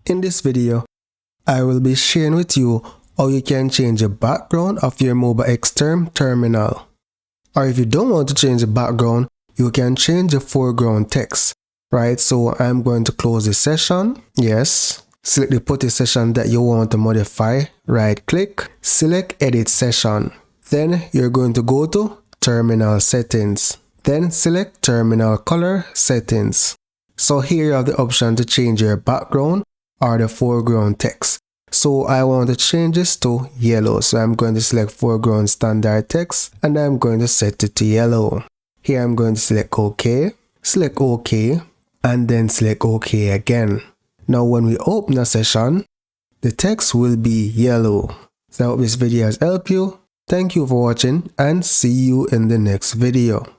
In this video, I will be sharing with you how you can change the background of your MobaExterm terminal. Or if you don't want to change the background, you can change the foreground text. Right, so I'm going to close the session. Yes. Select the putty session that you want to modify. Right click, select edit session. Then you're going to go to terminal settings. Then select terminal color settings. So here you have the option to change your background or the foreground text. So I want to change this to yellow. So I'm going to select foreground standard text and I'm going to set it to yellow. Here I'm going to select OK, select OK, and then select OK again. Now when we open a session, the text will be yellow. So I hope this video has helped you. Thank you for watching and see you in the next video.